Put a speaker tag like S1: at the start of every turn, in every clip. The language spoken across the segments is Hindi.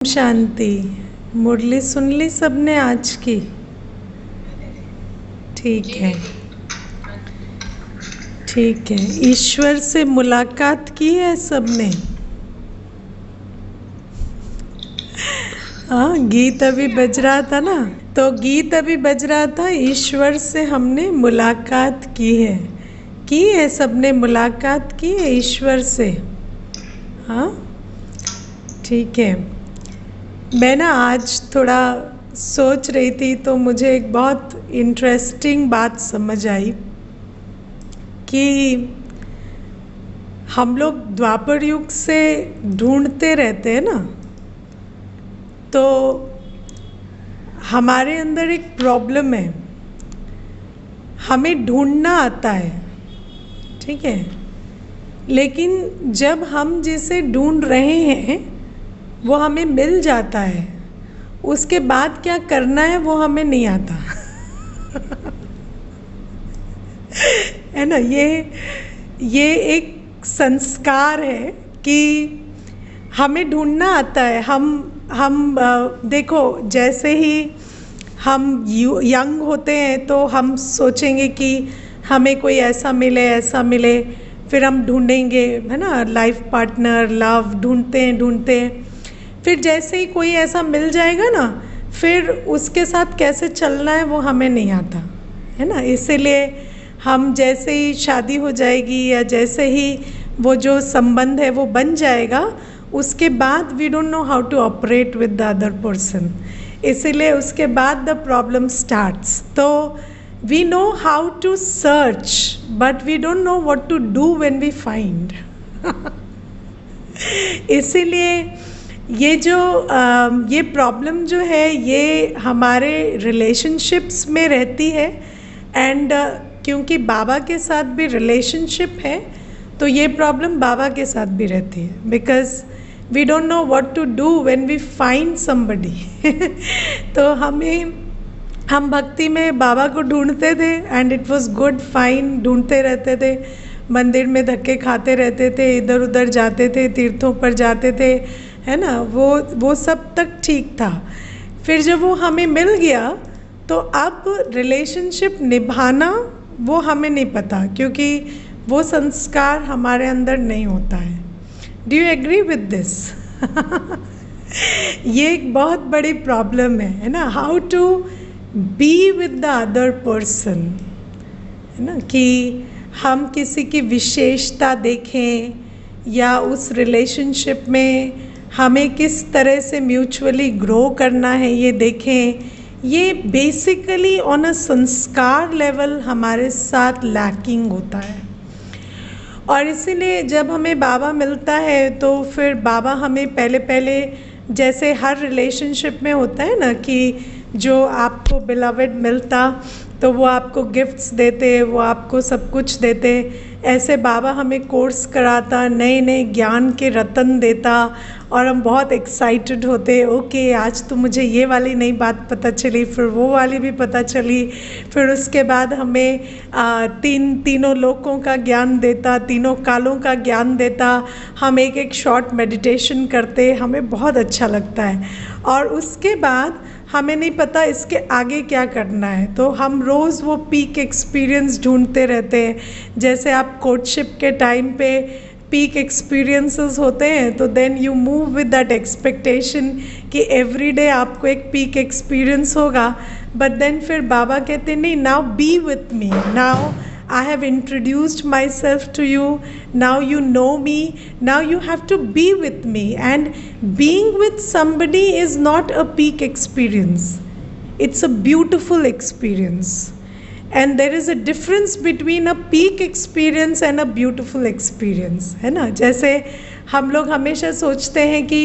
S1: शांति। मुरली सुन ली सबने आज की? ठीक है, ठीक है। ईश्वर से मुलाकात की है सबने? हाँ, गीत अभी बज रहा था ना, तो गीत अभी बज रहा था, ईश्वर से हमने मुलाकात की है सबने मुलाकात की है ईश्वर से। हाँ, ठीक है। मैं ना आज थोड़ा सोच रही थी तो मुझे एक बहुत इंटरेस्टिंग बात समझ आई कि हम लोग द्वापर युग से ढूंढते रहते हैं ना, तो हमारे अंदर एक प्रॉब्लम है, हमें ढूंढना आता है, ठीक है, लेकिन जब हम जिसे ढूंढ रहे हैं वो हमें मिल जाता है, उसके बाद क्या करना है वो हमें नहीं आता। है ना, ये एक संस्कार है कि हमें ढूंढना आता है। हम देखो, जैसे ही हम यंग होते हैं तो हम सोचेंगे कि हमें कोई ऐसा मिले, फिर हम ढूंढेंगे, है ना, लाइफ पार्टनर, लव ढूंढते हैं। फिर जैसे ही कोई ऐसा मिल जाएगा ना, फिर उसके साथ कैसे चलना है वो हमें नहीं आता, है ना। इसीलिए हम जैसे ही शादी हो जाएगी या जैसे ही वो जो संबंध है वो बन जाएगा, उसके बाद we don't know how to operate with the other person, इसीलिए उसके बाद द प्रॉब्लम स्टार्ट्स। तो we know how to search but we don't know what to do when we find. इसीलिए ये प्रॉब्लम जो है ये हमारे रिलेशनशिप्स में रहती है, एंड क्योंकि बाबा के साथ भी रिलेशनशिप है तो ये प्रॉब्लम बाबा के साथ भी रहती है, because we don't know what to do when we find somebody. तो हम भक्ति में बाबा को ढूंढते थे and it was good, fine, ढूंढते रहते थे, मंदिर में धक्के खाते रहते थे, इधर उधर जाते थे, तीर्थों पर जाते थे, है ना, वो सब तक ठीक था। फिर जब वो हमें मिल गया तो अब रिलेशनशिप निभाना वो हमें नहीं पता, क्योंकि वो संस्कार हमारे अंदर नहीं होता है। Do you agree with this? ये एक बहुत बड़ी प्रॉब्लम है ना, how to be with the other person, है ना, कि हम किसी की विशेषता देखें या उस रिलेशनशिप में हमें किस तरह से म्यूचुअली ग्रो करना है ये देखें। ये बेसिकली ऑन अ संस्कार लेवल हमारे साथ लैकिंग होता है, और इसीलिए जब हमें बाबा मिलता है तो फिर बाबा हमें पहले जैसे हर रिलेशनशिप में होता है ना कि जो आपको बिलवेड मिलता तो वो आपको गिफ्ट्स देते, वो आपको सब कुछ देते, ऐसे बाबा हमें कोर्स कराता, नए नए ज्ञान के रतन देता, और हम बहुत एक्साइटेड होते, ओके आज तो मुझे ये वाली नई बात पता चली, फिर वो वाली भी पता चली, फिर उसके बाद हमें तीनों लोकों का ज्ञान देता, तीनों कालों का ज्ञान देता, हम एक शॉर्ट मेडिटेशन करते, हमें बहुत अच्छा लगता है, और उसके बाद हमें नहीं पता इसके आगे क्या करना है, तो हम रोज़ वो पीक एक्सपीरियंस ढूंढते रहते हैं। जैसे आप कोर्टशिप के टाइम पे पीक एक्सपीरियंसेस होते हैं, तो then you move with that expectation कि एवरी डे आपको एक पीक एक्सपीरियंस होगा, बट देन फिर बाबा कहते नहीं, now be with me, now I have introduced myself to you, now you know me, now you have to be with me, and being with somebody is not a peak experience, it's a beautiful experience, and there is a difference between a peak experience and a beautiful experience, है ना। जैसे हम लोग हमेशा सोचते हैं कि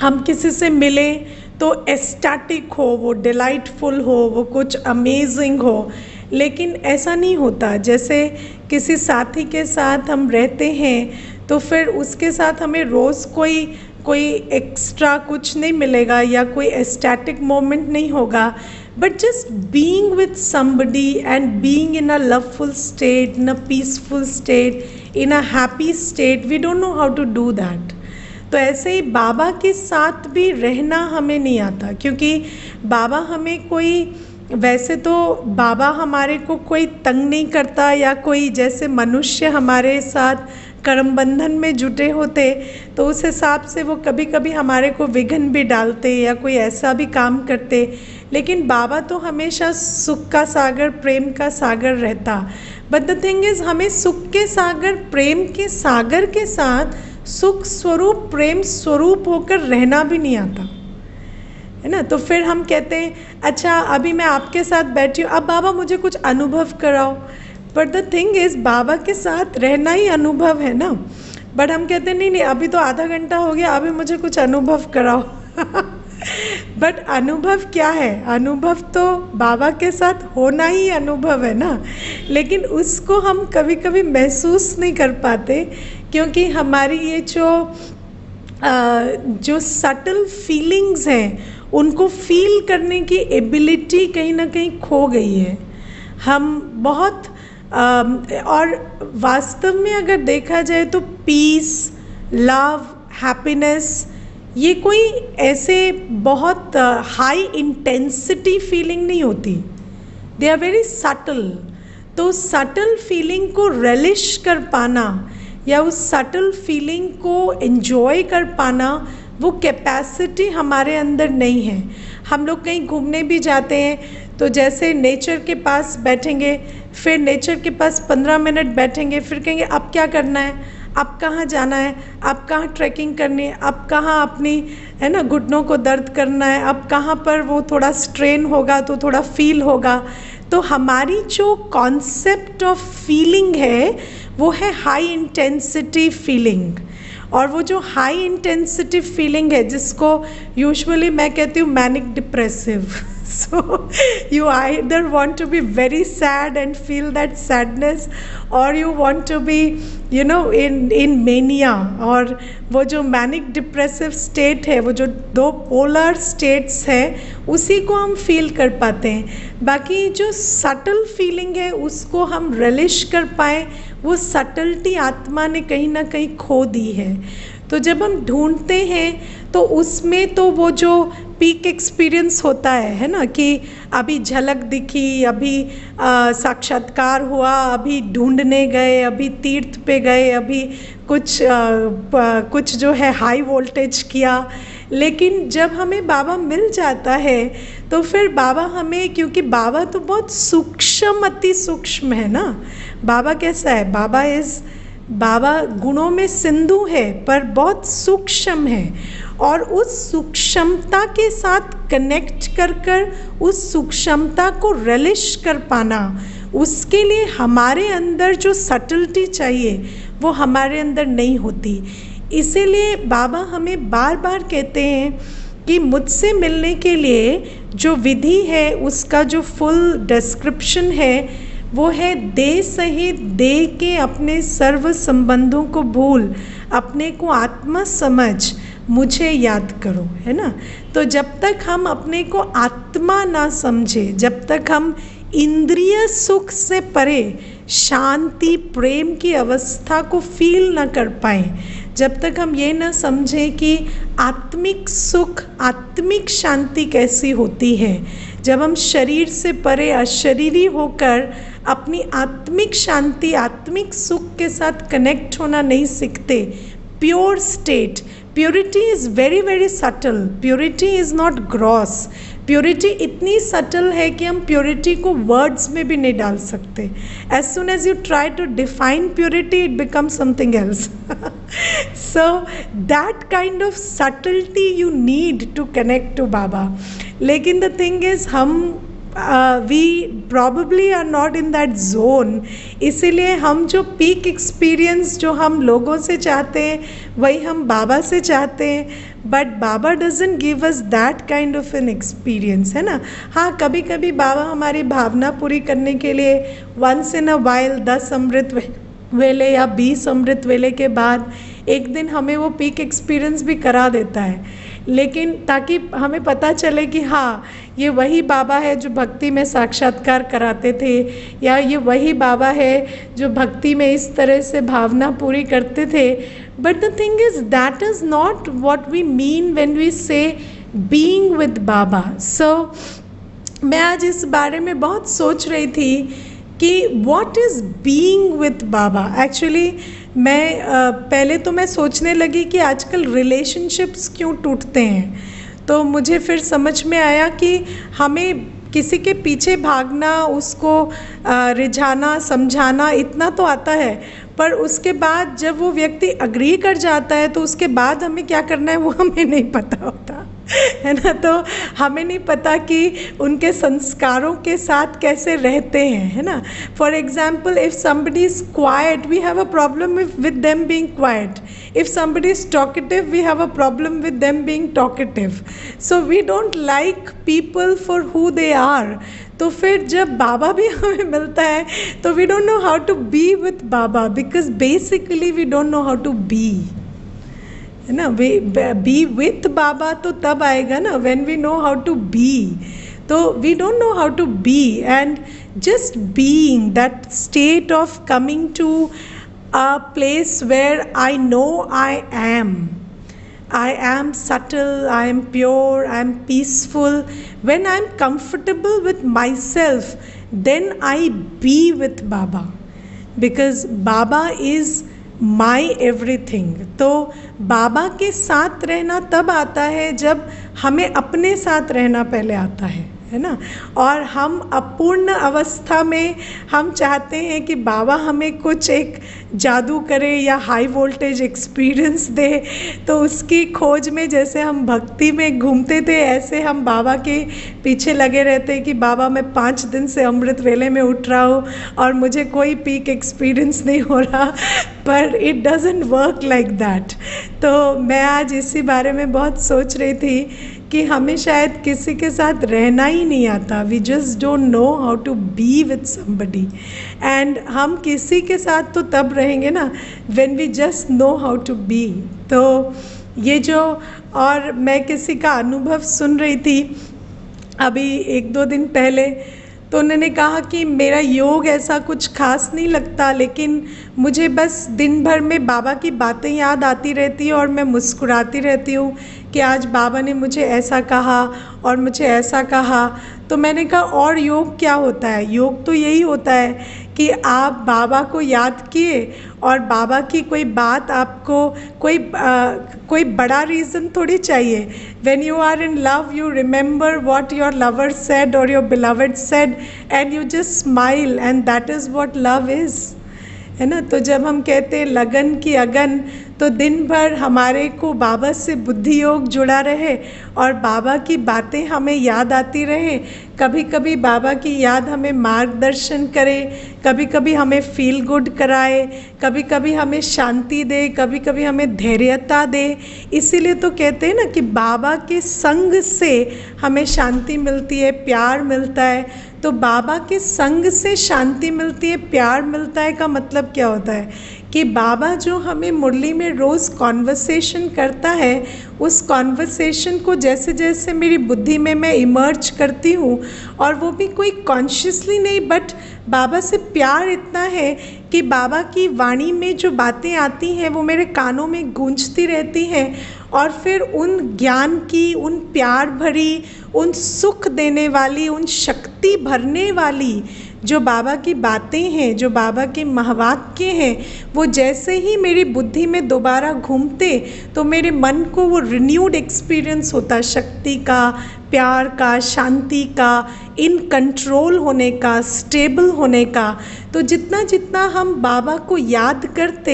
S1: हम किसी से मिले तो एस्टैटिक हो, वो डिलाइटफुल हो, वो कुछ अमेजिंग हो, लेकिन ऐसा नहीं होता। जैसे किसी साथी के साथ हम रहते हैं तो फिर उसके साथ हमें रोज़ कोई एक्स्ट्रा कुछ नहीं मिलेगा या कोई एस्टैटिक मोमेंट नहीं होगा, but just being with somebody and being in a loveful state, in a peaceful state, in a happy state, we don't know how to do that. तो ऐसे ही बाबा के साथ भी रहना हमें नहीं आता, क्योंकि बाबा हमें कोई, वैसे तो बाबा हमारे को कोई तंग नहीं करता, या कोई जैसे मनुष्य हमारे साथ कर्म बंधन में जुटे होते तो उस हिसाब से वो कभी कभी हमारे को विघ्न भी डालते या कोई ऐसा भी काम करते, लेकिन बाबा तो हमेशा सुख का सागर, प्रेम का सागर रहता। बट द थिंग इज़, हमें सुख के सागर, प्रेम के सागर के साथ सुख स्वरूप, प्रेम स्वरूप होकर रहना भी नहीं आता, है ना। तो फिर हम कहते हैं अच्छा अभी मैं आपके साथ बैठी हूँ, अब बाबा मुझे कुछ अनुभव कराओ। बट द थिंग इज़, बाबा के साथ रहना ही अनुभव है ना। बट हम कहते हैं नहीं नहीं, अभी तो आधा घंटा हो गया, अभी मुझे कुछ अनुभव कराओ। बट अनुभव क्या है? अनुभव तो बाबा के साथ होना ही अनुभव है ना, लेकिन उसको हम कभी कभी महसूस नहीं कर पाते, क्योंकि हमारी ये जो सटल फीलिंग्स हैं उनको फील करने की एबिलिटी कहीं ना कहीं खो गई है। हम बहुत और वास्तव में अगर देखा जाए तो पीस, लव, हैप्पीनेस, ये कोई ऐसे बहुत हाई इंटेंसिटी फीलिंग नहीं होती, दे आर वेरी सटल। तो सटल फीलिंग को रेलिश कर पाना या उस सटल फीलिंग को एंजॉय कर पाना, वो कैपेसिटी हमारे अंदर नहीं है। हम लोग कहीं घूमने भी जाते हैं तो जैसे नेचर के पास बैठेंगे, फिर नेचर के पास 15 मिनट बैठेंगे, फिर कहेंगे अब क्या करना है, अब कहाँ जाना है, अब कहाँ ट्रैकिंग करनी है, अब कहाँ अपनी, है ना, घुटनों को दर्द करना है, अब कहाँ पर वो थोड़ा स्ट्रेन होगा तो थोड़ा फील होगा। तो हमारी जो कॉन्सेप्ट ऑफ फीलिंग है वो है हाई इंटेंसिटी फीलिंग। और वो जो हाई इंटेंसिटी फीलिंग है, जिसको यूजुअली मैं कहती हूँ manic depressive. So you either want to be very sad and feel that sadness, or you want to be, you know, in mania। और वो जो मैनिक डिप्रेसिव स्टेट है, वो जो दो पोलर स्टेट्स है, उसी को हम फील कर पाते हैं। बाकी जो सटल फीलिंग है उसको हम रिलिश कर पाए, वो सटलिटी आत्मा ने कहीं ना कहीं खो दी है। तो जब हम ढूंढते हैं तो उसमें तो वो जो पीक एक्सपीरियंस होता है ना, कि अभी झलक दिखी, अभी साक्षात्कार हुआ, अभी ढूंढने गए, अभी तीर्थ पे गए, अभी कुछ जो है हाई वोल्टेज किया। लेकिन जब हमें बाबा मिल जाता है तो फिर बाबा हमें, क्योंकि बाबा तो बहुत सूक्ष्म, अति सूक्ष्म है ना। बाबा कैसा है? बाबा गुणों में सिंधु है पर बहुत सूक्ष्म है, और उस सूक्ष्मता के साथ कनेक्ट कर उस सूक्ष्मता को रिलिश कर पाना, उसके लिए हमारे अंदर जो सटलिटी चाहिए वो हमारे अंदर नहीं होती। इसीलिए बाबा हमें बार बार कहते हैं कि मुझसे मिलने के लिए जो विधि है उसका जो फुल डिस्क्रिप्शन है वो है दे सहित दे के अपने सर्व संबंधों को भूल, अपने को आत्मा समझ, मुझे याद करो, है ना। तो जब तक हम अपने को आत्मा ना समझे, जब तक हम इंद्रिय सुख से परे शांति, प्रेम की अवस्था को फील ना कर पाए, जब तक हम ये ना समझें कि आत्मिक सुख, आत्मिक शांति कैसी होती है, जब हम शरीर से परे अशरीरी होकर अपनी आत्मिक शांति, आत्मिक सुख के साथ कनेक्ट होना नहीं सीखते, pure state, purity is very very subtle, purity is not gross. Purity इतनी सटल है कि हम प्योरिटी को वर्ड्स में भी नहीं डाल सकते। As soon as you try to define purity, it becomes something else. So that kind of subtlety you need to connect to Baba. लेकिन द थिंग इज, हम we probably are not in that zone. इसीलिए हम जो पीक एक्सपीरियंस जो हम लोगों से चाहते हैं वही हम बाबा से चाहते हैं, but Baba doesn't give us that kind of an experience, है ना। हाँ, कभी कभी बाबा हमारी भावना पूरी करने के लिए वंस इन अ वाइल 10 अमृत वेले या 20 अमृत वेले के बाद एक दिन हमें वो पीक एक्सपीरियंस भी करा देता है, लेकिन ताकि हमें पता चले कि हाँ, ये वही बाबा है जो भक्ति में साक्षात्कार कराते थे, या ये वही बाबा है जो भक्ति में इस तरह से भावना पूरी करते थे। But the thing is that is not what we mean when we say being with बाबा. सो मैं आज इस बारे में बहुत सोच रही थी कि what is being with Baba. Actually मैं पहले तो मैं सोचने लगी कि आजकल रिलेशनशिप्स क्यों टूटते हैं. तो मुझे फिर समझ में आया कि हमें किसी के पीछे भागना, उसको रिझाना, समझाना इतना तो आता है, पर उसके बाद जब वो व्यक्ति अग्री कर जाता है तो उसके बाद हमें क्या करना है वो हमें नहीं पता होता है ना. तो हमें नहीं पता कि उनके संस्कारों के साथ कैसे रहते हैं, है ना. For example, if somebody is quiet, we have a problem with them being quiet. If somebody is talkative, we have a problem with them being talkative. So we don't like people for who they are. तो फिर जब बाबा भी हमें मिलता है तो we don't know how to be with Baba, because basically we don't know how to be, है ना. be with बाबा तो तब आएगा ना when we know how to be. तो we don't know how to be, and just being, that state of coming to a place where I know I am subtle, I am pure, I am peaceful. When I am comfortable with myself, then I be with Baba, because Baba is my everything. तो बाबा के साथ रहना तब आता है जब हमें अपने साथ रहना पहले आता है ना. और हम अपूर्ण अवस्था में हम चाहते हैं कि बाबा हमें कुछ एक जादू करे या हाई वोल्टेज एक्सपीरियंस दे. तो उसकी खोज में जैसे हम भक्ति में घूमते थे, ऐसे हम बाबा के पीछे लगे रहते हैं कि बाबा मैं 5 दिन से अमृत वेले में उठ रहा हूँ और मुझे कोई पीक एक्सपीरियंस नहीं हो रहा. पर it doesn't work like that. तो मैं आज इसी बारे में बहुत सोच रही थी कि हमें शायद किसी के साथ रहना ही नहीं आता. We just don't know how to be with somebody. And हम किसी के साथ तो तब रहेंगे ना when we just know how to be. तो ये जो, और मैं किसी का अनुभव सुन रही थी अभी 1-2 दिन पहले, तो उन्होंने कहा कि मेरा योग ऐसा कुछ खास नहीं लगता, लेकिन मुझे बस दिन भर में बाबा की बातें याद आती रहती है और मैं मुस्कुराती रहती हूँ कि आज बाबा ने मुझे ऐसा कहा और मुझे ऐसा कहा. तो मैंने कहा और योग क्या होता है? योग तो यही होता है कि आप बाबा को याद किए और बाबा की कोई बात आपको, कोई बड़ा रीज़न थोड़ी चाहिए. When you are in love, you remember what your lover said और your beloved said and you just smile, and that is what love is, है ना. तो जब हम कहते हैं लगन की अगन, तो दिन भर हमारे को बाबा से बुद्धि योग जुड़ा रहे और बाबा की बातें हमें याद आती रहे. कभी कभी बाबा की याद हमें मार्गदर्शन करे, कभी कभी हमें फील गुड कराए, कभी कभी हमें शांति दे, कभी कभी हमें धैर्यता दे. इसीलिए तो कहते हैं ना कि बाबा के संग से हमें शांति मिलती है, प्यार मिलता है. तो बाबा के संग से शांति मिलती है, प्यार मिलता है का मतलब क्या होता है कि बाबा जो हमें मुरली में रोज़ कॉन्वर्सेशन करता है, उस कॉन्वर्सेशन को जैसे जैसे मेरी बुद्धि में मैं इमर्ज करती हूँ, और वो भी कोई कॉन्शियसली नहीं, बट बाबा से प्यार इतना है कि बाबा की वाणी में जो बातें आती हैं वो मेरे कानों में गूंजती रहती हैं. और फिर उन ज्ञान की, उन प्यार भरी, उन सुख देने वाली, उन शक्ति भरने वाली जो बाबा की बातें हैं, जो बाबा के महावाक्य हैं, वो जैसे ही मेरी बुद्धि में दोबारा घूमते तो मेरे मन को वो रिन्यूड एक्सपीरियंस होता, शक्ति का, प्यार का, शांति का, इन कंट्रोल होने का, स्टेबल होने का. तो जितना जितना हम बाबा को याद करते,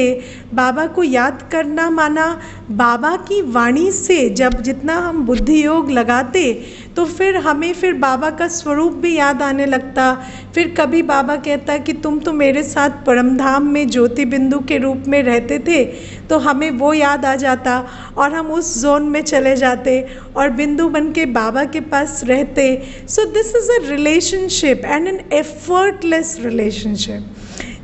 S1: बाबा को याद करना माना बाबा की वाणी से जब जितना हम बुद्धि योग लगाते, तो फिर हमें फिर बाबा का स्वरूप भी याद आने लगता. फिर कभी बाबा कहता कि तुम तो मेरे साथ परमधाम में ज्योति बिंदु के रूप में रहते थे, तो हमें वो याद आ जाता और हम उस जोन में चले जाते और बिंदु बन के बाबा के पास रहते. So this is a relationship and an effortless relationship,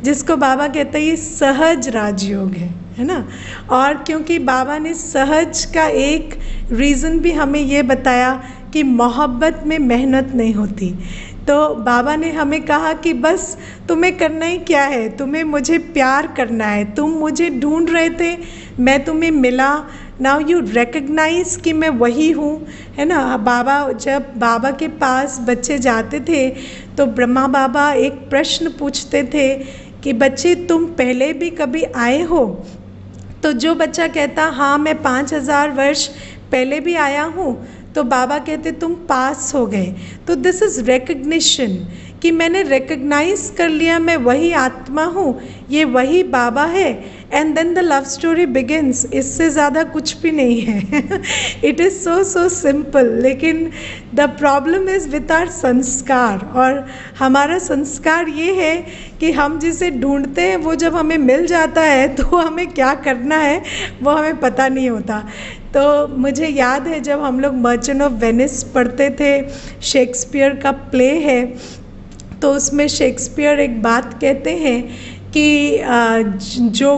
S1: जिसको बाबा कहते हैं ये सहज राजयोग है ना. और क्योंकि बाबा ने सहज का एक रीज़न भी हमें ये बताया कि मोहब्बत में मेहनत नहीं होती. तो तो बाबा ने हमें कहा कि बस तुम्हें करना ही क्या है, तुम्हें मुझे प्यार करना है। तुम मुझे ढूंढ रहे थे, मैं तुम्हें मिला, नाउ यू रिकग्नाइज कि मैं वही हूँ, है ना। जब बाबा के पास बच्चे जाते थे तो ब्रह्मा बाबा एक प्रश्न पूछते थे कि बच्चे तुम पहले भी कभी आए हो? तो जो बच्चा कहता हाँ मैं 5000 वर्ष पहले भी आया हूँ, तो बाबा कहते तुम पास हो गए। तो दिस इज़ रिकग्निशन कि मैंने रिकग्नाइज कर लिया मैं वही आत्मा हूँ, ये वही बाबा है, and then the love story begins. इससे ज़्यादा कुछ भी नहीं है। It is so simple. लेकिन the problem is with our संस्कार, और हमारा संस्कार ये है कि हम जिसे ढूंढते हैं वो जब हमें मिल जाता है तो हमें क्या करना है वो हमें पता नहीं होता। तो मुझे याद है जब हम लोग मर्चेंट ऑफ वेनिस पढ़ते थे, शेक्सपियर का प्ले है, तो उसमें शेक्सपियर एक बात कहते हैं कि जो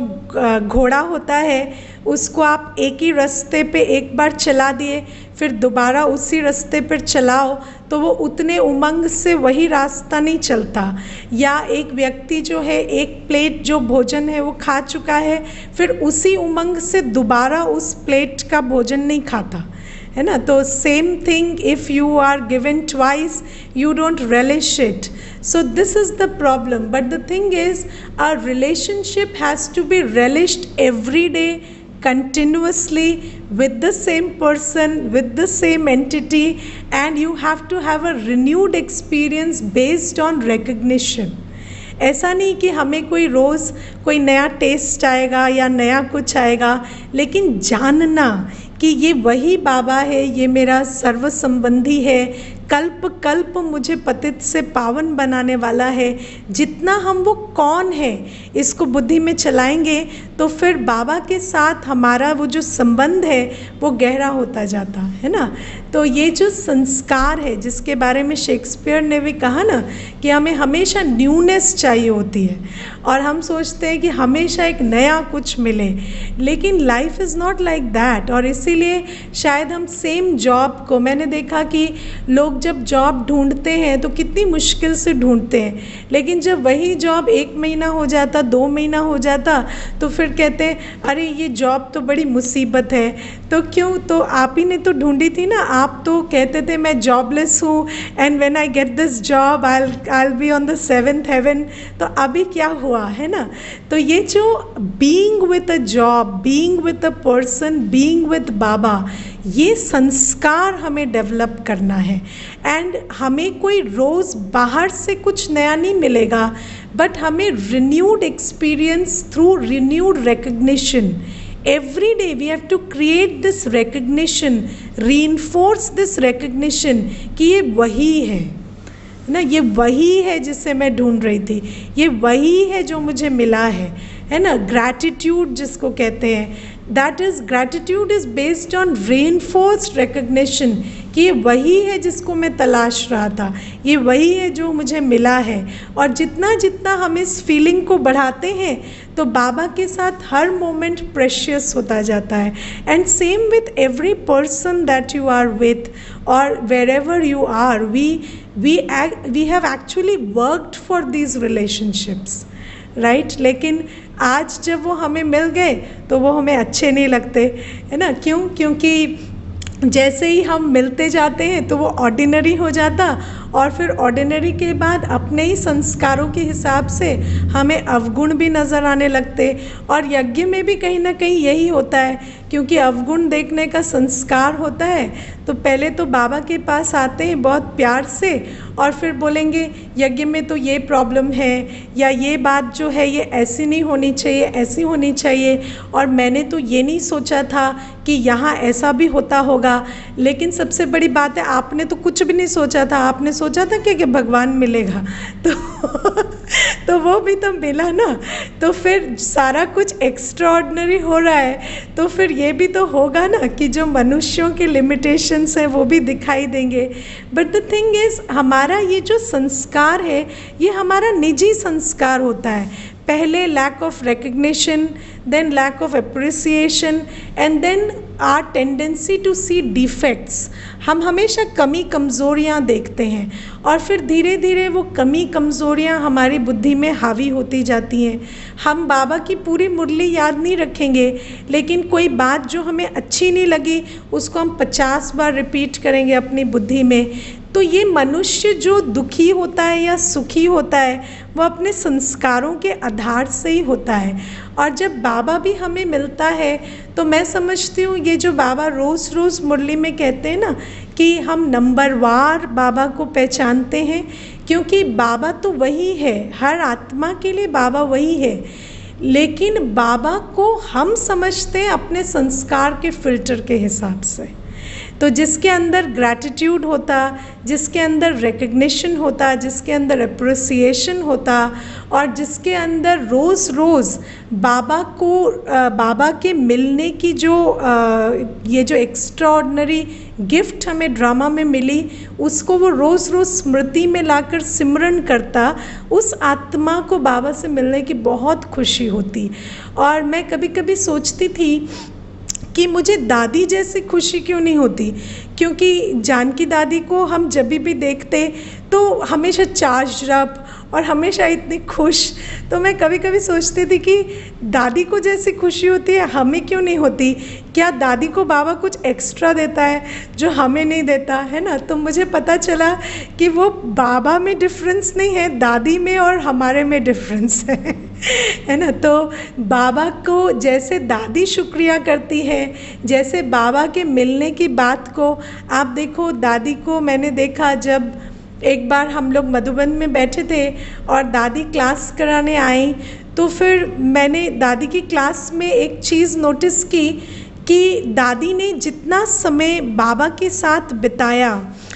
S1: घोड़ा होता है उसको आप एक ही रास्ते पे एक बार चला दिए, फिर दोबारा उसी रास्ते पर चलाओ तो वो उतने उमंग से वही रास्ता नहीं चलता। या एक व्यक्ति जो है एक प्लेट जो भोजन है वो खा चुका है, फिर उसी उमंग से दोबारा उस प्लेट का भोजन नहीं खाता, है ना। तो same thing, if you are given twice you don't relish it. So this is the problem. But the thing is, our relationship has to be relished every day, continuously, with the same person, with the same entity, and you have to have a renewed experience based on recognition. ऐसा नहीं कि हमें कोई रोज़ कोई नया टेस्ट आएगा या नया कुछ आएगा, लेकिन जानना कि ये वही बाबा है, ये मेरा सर्व संबंधी है, कल्प कल्प मुझे पतित से पावन बनाने वाला है। जितना हम वो कौन है इसको बुद्धि में चलाएंगे तो फिर बाबा के साथ हमारा वो जो संबंध है वो गहरा होता जाता है ना। तो ये जो संस्कार है जिसके बारे में शेक्सपियर ने भी कहा ना कि हमें हमेशा न्यूनेस चाहिए होती है, और हम सोचते हैं कि हमेशा एक नया कुछ मिले, लेकिन life is not like that. और इसीलिए शायद हम सेम जॉब को, मैंने देखा कि लोग जब जॉब ढूंढते हैं तो कितनी मुश्किल से ढूंढते हैं, लेकिन जब वही जॉब 1 महीना हो जाता, 2 महीना हो जाता, तो फिर कहते हैं अरे ये जॉब तो बड़ी मुसीबत है। तो क्यों? तो आप ही ने तो ढूंढी थी ना। आप तो कहते थे मैं जॉबलेस हूँ and when I get this job I will be on the 7th heaven. तो अभी क्या हुआ, है ना। तो ये जो being with a job, being with a person, being with Baba, ये संस्कार हमें डेवलप करना है। एंड हमें कोई रोज़ बाहर से कुछ नया नहीं मिलेगा, बट हमें renewed experience through renewed recognition. Every day we have to create this recognition, reinforce this recognition कि ये वही है ना, ये वही है जिसे मैं ढूंढ रही थी, ये वही है जो मुझे मिला है ना। ग्रैटिट्यूड जिसको कहते हैं, that is gratitude is based on reinforced recognition कि ये वही है जिसको मैं तलाश रहा था, ये वही है जो मुझे मिला है। और जितना जितना हम इस फीलिंग को बढ़ाते हैं तो बाबा के साथ हर मोमेंट प्रेशियस होता जाता है। And same with every person that you are with और wherever you are, we have actually worked for these relationships, right. लेकिन आज जब वो हमें मिल गए तो वो हमें अच्छे नहीं लगते, है ना। क्यों? क्योंकि जैसे ही हम मिलते जाते हैं तो वो ऑर्डिनरी हो जाता, और फिर ऑर्डिनरी के बाद अपने ही संस्कारों के हिसाब से हमें अवगुण भी नज़र आने लगते। और यज्ञ में भी कहीं ना कहीं यही होता है, क्योंकि अवगुण देखने का संस्कार होता है। तो पहले तो बाबा के पास आते हैं बहुत प्यार से, और फिर बोलेंगे यज्ञ में तो ये प्रॉब्लम है, या ये बात जो है ये ऐसी नहीं होनी चाहिए, ऐसी होनी चाहिए, और मैंने तो ये नहीं सोचा था कि यहाँ ऐसा भी होता होगा। लेकिन सबसे बड़ी बात है आपने तो कुछ भी नहीं सोचा था, आपने सोचा था कि भगवान मिलेगा, तो वो भी तो मिला ना। तो फिर सारा कुछ एक्स्ट्राऑर्डिनरी हो रहा है, तो फिर ये भी तो होगा ना कि जो मनुष्यों के लिमिटेशंस हैं वो भी दिखाई देंगे। बट द थिंग इज़, हमारा ये जो संस्कार है ये हमारा निजी संस्कार होता है। पहले lack of recognition, then lack of appreciation, and then our tendency to see defects, हम हमेशा कमी कमज़ोरियाँ देखते हैं और फिर धीरे धीरे वो कमी कमज़ोरियाँ हमारी बुद्धि में हावी होती जाती हैं। हम बाबा की पूरी मुरली याद नहीं रखेंगे, लेकिन कोई बात जो हमें अच्छी नहीं लगी उसको हम 50 बार रिपीट करेंगे अपनी बुद्धि में। तो ये मनुष्य जो दुखी होता है या सुखी होता है वो अपने संस्कारों के आधार से ही होता है। और जब बाबा भी हमें मिलता है तो मैं समझती हूँ ये जो बाबा रोज़ रोज़ मुरली में कहते हैं ना कि हम नंबरवार बाबा को पहचानते हैं, क्योंकि बाबा तो वही है, हर आत्मा के लिए बाबा वही है, लेकिन बाबा को हम समझते हैं अपने संस्कार के फिल्टर के हिसाब से। तो जिसके अंदर ग्रैटिट्यूड होता, जिसके अंदर रिकग्निशन होता, जिसके अंदर अप्रिसिएशन होता और जिसके अंदर रोज़ रोज़ बाबा को बाबा के मिलने की जो ये जो एक्स्ट्राऑर्डिनरी गिफ्ट हमें ड्रामा में मिली उसको वो रोज़ रोज़ स्मृति में लाकर सिमरन करता, उस आत्मा को बाबा से मिलने की बहुत खुशी होती। और मैं कभी कभी सोचती थी कि मुझे दादी जैसी खुशी क्यों नहीं होती, क्योंकि जानकी दादी को हम जब भी देखते तो हमेशा चार्ज और हमेशा इतनी खुश। तो मैं कभी कभी सोचती थी कि दादी को जैसी खुशी होती है हमें क्यों नहीं होती, क्या दादी को बाबा कुछ एक्स्ट्रा देता है जो हमें नहीं देता है ना। तो मुझे पता चला कि वो बाबा में डिफरेंस नहीं है, दादी में और हमारे में डिफरेंस है ना। तो बाबा को जैसे दादी शुक्रिया करती है, जैसे बाबा के मिलने की बात को आप देखो, दादी को मैंने देखा जब एक बार हम लोग मधुबन में बैठे थे और दादी क्लास कराने आई, तो फिर मैंने दादी की क्लास में एक चीज़ नोटिस की कि दादी ने जितना समय बाबा के साथ बिताया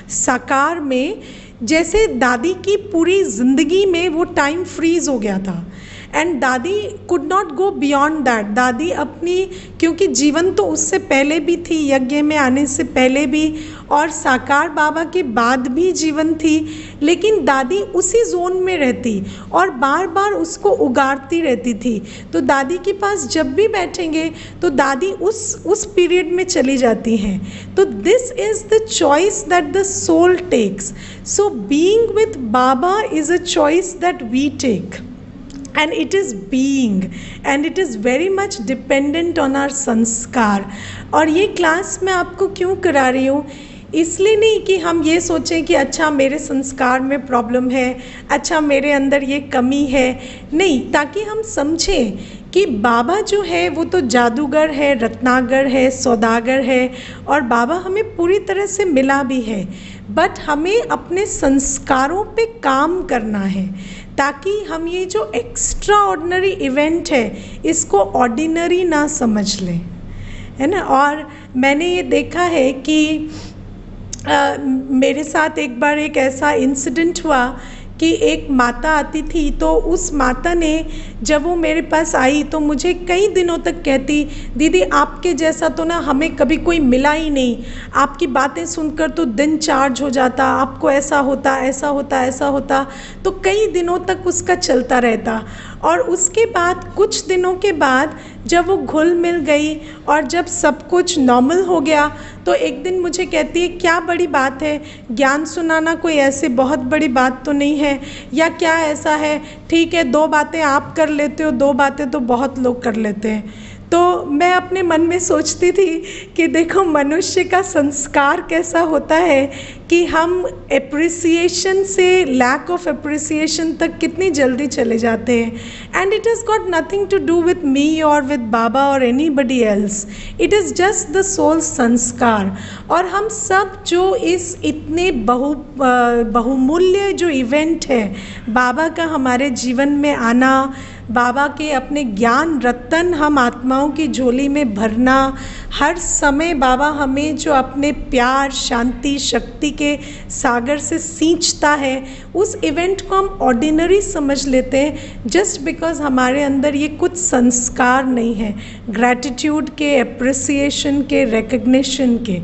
S1: साकार में, जैसे दादी की पूरी ज़िंदगी में वो टाइम फ्रीज़ हो गया था। एंड दादी could not go beyond that. दादी अपनी, क्योंकि जीवन तो उससे पहले भी थी, यज्ञ में आने से पहले भी और साकार बाबा के बाद भी जीवन थी, लेकिन दादी उसी जोन में रहती और बार बार उसको उगारती रहती थी। तो दादी के पास जब भी बैठेंगे तो दादी उस पीरियड में चली जाती हैं। तो this is the choice that the soul takes. So being with Baba is a choice that we take, and it is being and it is very much dependent on our संस्कार। और ये क्लास मैं आपको क्यों करा रही हूँ, इसलिए नहीं कि हम ये सोचें कि अच्छा मेरे संस्कार में प्रॉब्लम है, अच्छा मेरे अंदर ये कमी है, नहीं, ताकि हम समझें कि बाबा जो है वो तो जादूगर है, रत्नागर है, सौदागर है और बाबा हमें पूरी तरह से मिला भी है। बट हमें अपने संस्कारों पे काम करना है ताकि हम ये जो एक्स्ट्रा ऑर्डिनरी इवेंट है इसको ऑर्डिनरी ना समझ लें, है ना। और मैंने ये देखा है कि मेरे साथ एक बार एक ऐसा इंसिडेंट हुआ कि एक माता आती थी, तो उस माता ने जब वो मेरे पास आई तो मुझे कई दिनों तक कहती, दीदी आपके जैसा तो ना हमें कभी कोई मिला ही नहीं, आपकी बातें सुनकर तो दिन चार्ज हो जाता, आपको ऐसा होता ऐसा होता ऐसा होता। तो कई दिनों तक उसका चलता रहता और उसके बाद कुछ दिनों के बाद जब वो घुल मिल गई और जब सब कुछ नॉर्मल हो गया तो एक दिन मुझे कहती है, क्या बड़ी बात है, ज्ञान सुनाना कोई ऐसे बहुत बड़ी बात तो नहीं है, या क्या ऐसा है, ठीक है 2 बातें आप कर लेते हो, 2 बातें तो बहुत लोग कर लेते हैं। तो मैं अपने मन में सोचती थी कि देखो मनुष्य का संस्कार कैसा होता है कि हम एप्रिसिएशन से लैक ऑफ एप्रिसिएशन तक कितनी जल्दी चले जाते हैं। And it has got nothing to do with me or with Baba or anybody else, it is just the soul sanskar. और हम सब जो इस इतने बहुमूल्य जो इवेंट है बाबा का हमारे जीवन में आना, बाबा के अपने ज्ञान रत्न हम आत्माओं की झोली में भरना, हर समय बाबा हमें जो अपने प्यार शांति शक्ति के सागर से सींचता है, उस इवेंट को हम ऑर्डिनरी समझ लेते हैं जस्ट बिकॉज हमारे अंदर ये कुछ संस्कार नहीं है ग्रैटिट्यूड के, एप्रिसिएशन के, रिकग्निशन के,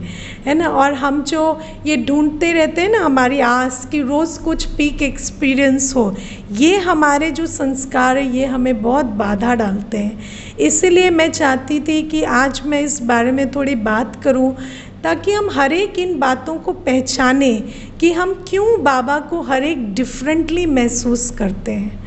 S1: है ना। और हम जो ये ढूंढते रहते हैं ना हमारी आस कि रोज़ कुछ पीक एक्सपीरियंस हो, ये हमारे जो संस्कार है ये हमें बहुत बाधा डालते हैं। इसीलिए मैं चाहती थी कि आज मैं इस बारे में थोड़ी बात करूं, ताकि हम हर एक इन बातों को पहचाने कि हम क्यों बाबा को हर एक डिफरेंटली महसूस करते हैं,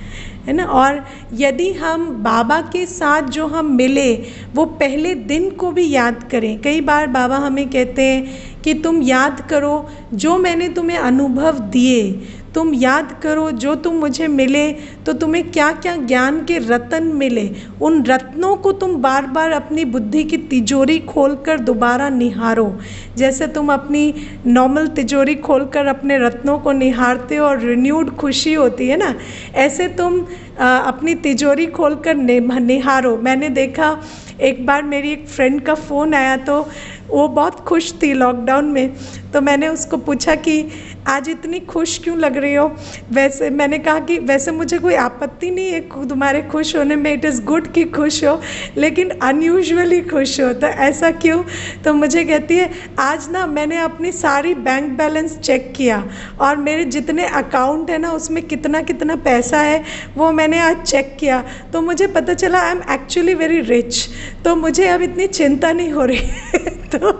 S1: है ना। और यदि हम बाबा के साथ जो हम मिले वो पहले दिन को भी याद करें। कई बार बाबा हमें कहते हैं कि तुम याद करो जो मैंने तुम्हें अनुभव दिए, तुम याद करो जो तुम मुझे मिले तो तुम्हें क्या क्या ज्ञान के रत्न मिले, उन रत्नों को तुम बार बार अपनी बुद्धि की तिजोरी खोलकर दोबारा निहारो। जैसे तुम अपनी नॉर्मल तिजोरी खोलकर अपने रत्नों को निहारते हो और रिन्यूड खुशी होती है ना, ऐसे तुम अपनी तिजोरी खोलकर निहारो। मैंने देखा एक बार मेरी एक फ्रेंड का फ़ोन आया तो वो बहुत खुश थी लॉकडाउन में, तो मैंने उसको पूछा कि आज इतनी खुश क्यों लग रही हो। वैसे मैंने कहा कि वैसे मुझे कोई आपत्ति नहीं है तुम्हारे खुश होने में, इट इज़ गुड कि खुश हो, लेकिन अनयूजुअली खुश हो, तो ऐसा क्यों। तो मुझे कहती है आज ना मैंने अपनी सारी बैंक बैलेंस चेक किया और मेरे जितने अकाउंट है ना उसमें कितना कितना पैसा है वो मैंने आज चेक किया, तो मुझे पता चला I am actually very rich, तो मुझे अब इतनी चिंता नहीं हो रही तो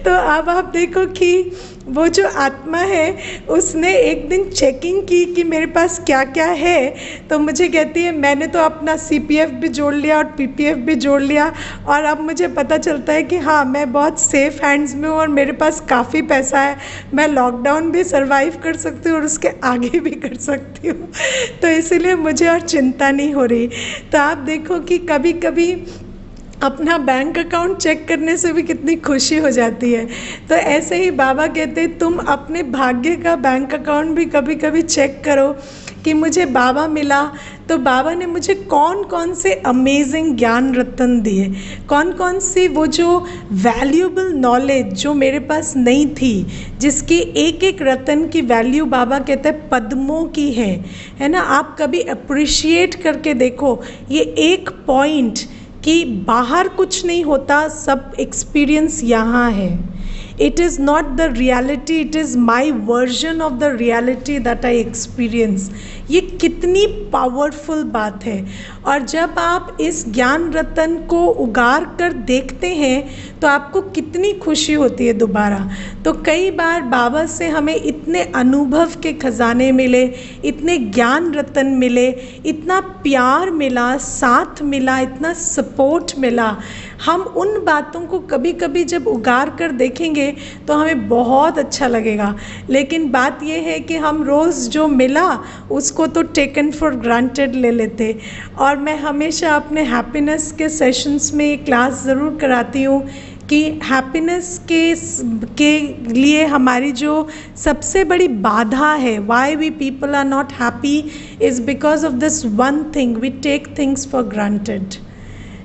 S1: तो अब आप देखो कि वो जो आत्मा है उसने एक दिन चेकिंग की कि मेरे पास क्या क्या है, तो मुझे कहती है मैंने तो अपना CPF भी जोड़ लिया और PPF भी जोड़ लिया और अब मुझे पता चलता है कि हाँ मैं बहुत सेफ़ हैंड्स में हूँ और मेरे पास काफ़ी पैसा है, मैं लॉकडाउन भी सर्वाइव कर सकती हूँ और उसके आगे भी कर सकती हूँ, तो इसीलिए मुझे और चिंता नहीं हो रही। तो आप देखो कि कभी कभी अपना बैंक अकाउंट चेक करने से भी कितनी खुशी हो जाती है। तो ऐसे ही बाबा कहते हैं तुम अपने भाग्य का बैंक अकाउंट भी कभी कभी चेक करो कि मुझे बाबा मिला तो बाबा ने मुझे कौन कौन से अमेजिंग ज्ञान रत्न दिए, कौन कौन सी वो जो वैल्यूएबल नॉलेज जो मेरे पास नहीं थी, जिसकी एक एक रत्न की वैल्यू बाबा कहते हैं पद्मों की है ना। आप कभी अप्रिशिएट करके देखो ये एक पॉइंट कि बाहर कुछ नहीं होता, सब एक्सपीरियंस यहाँ है। It is not the reality, it is my version of the reality that I experience. ये कितनी पावरफुल बात है। और जब आप इस ज्ञान रत्न को उगार कर देखते हैं तो आपको कितनी खुशी होती है दोबारा। तो कई बार बाबा से हमें इतने अनुभव के खजाने मिले, इतने ज्ञान रत्न मिले, इतना प्यार मिला, साथ मिला, इतना सपोर्ट मिला। हम उन बातों को कभी कभी जब उगार कर देखेंगे तो हमें बहुत अच्छा लगेगा। लेकिन बात यह है कि हम रोज़ जो मिला उसको तो टेकन फॉर ग्रांटेड ले लेते। और मैं हमेशा अपने हैप्पीनेस के सेशंस में ये क्लास ज़रूर कराती हूँ कि हैप्पीनेस के लिए हमारी जो सबसे बड़ी बाधा है, why we people are not happy, is because of this one thing, we take things for granted,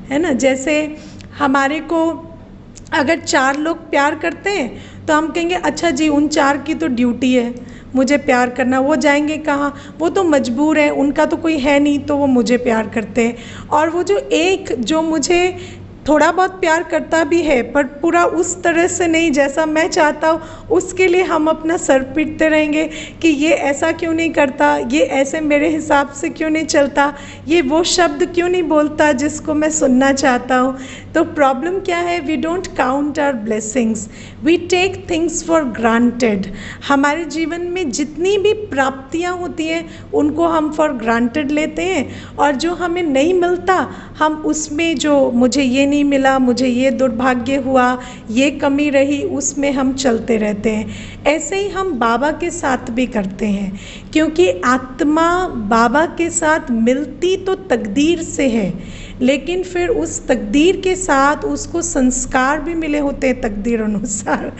S1: है ना। जैसे हमारे को अगर 4 लोग प्यार करते हैं तो हम कहेंगे अच्छा जी उन 4 की तो ड्यूटी है मुझे प्यार करना, वो जाएंगे कहाँ, वो तो मजबूर है, उनका तो कोई है नहीं तो वो मुझे प्यार करते हैं। और वो जो एक जो मुझे थोड़ा बहुत प्यार करता भी है पर पूरा उस तरह से नहीं जैसा मैं चाहता हूँ, उसके लिए हम अपना सर पीटते रहेंगे कि ये ऐसा क्यों नहीं करता, ये ऐसे मेरे हिसाब से क्यों नहीं चलता, ये वो शब्द क्यों नहीं बोलता जिसको मैं सुनना चाहता हूँ। तो प्रॉब्लम क्या है, we don't count our blessings, we take things for granted. हमारे जीवन में जितनी भी प्राप्तियाँ होती हैं उनको हम फॉर ग्रांटेड लेते हैं और जो हमें नहीं मिलता हम उसमें जो मुझे ये नहीं मिला, मुझे ये दुर्भाग्य हुआ, ये कमी रही, उसमें हम चलते रहते हैं। ऐसे ही हम बाबा के साथ भी करते हैं क्योंकि आत्मा बाबा के साथ मिलती तो तकदीर से है, लेकिन फिर उस तकदीर के साथ उसको संस्कार भी मिले होते हैं तकदीर अनुसार।